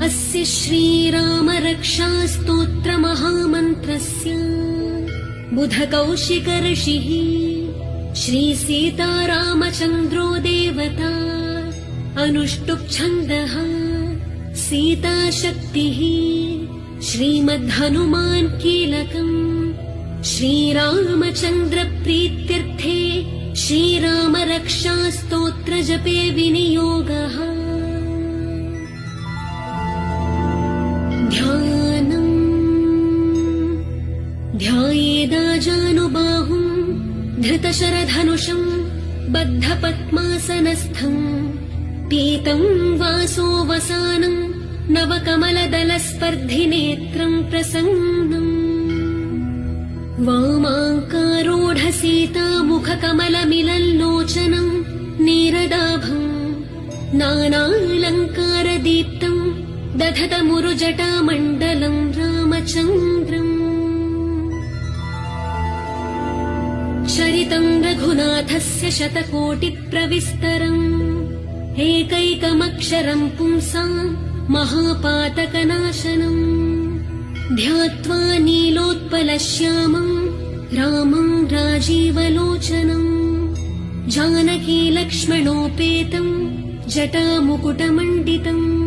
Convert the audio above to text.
अस्य श्रीरामरक्षास्तोत्रमहामन्त्रस्य बुधकौशिकऋषिः श्रीसीतारामचन्द्रो देवता अनुष्टुप्-छन्दः सीताशक्तिः श्रीमद्हनुमान् कीलकम् श्रीरामचन्द्रप्रीत्यर्थे श्रीरामरक्षास्तोत्रजपे विनियोगः। ध्यानम् ध्यायेदाजानुबाहुम् धृतशरधनुषम् बद्धपद्मासनस्थम् पीतम् वासोऽवसानम् नवकमलदलस्पर्धिनेत्रम् प्रसन्नम् वामाङ्कारूढसीतामुखकमलमिलल्लोचनम् नीरदाभम् नानालङ्कारदीप्तम् दधतमुरुजटामण्डलम् रामचन्द्रम् चरितम् रघुनाथस्य शतकोटिप्रविस्तरम् एकैकमक्षरम् पुंसाम् महापातकनाशनम् ध्यात्वा नीलोत्पलश्यामम् रामम् राजीवलोचनम् जानकी लक्ष्मणोपेतम् जटामुकुटमण्डितम्।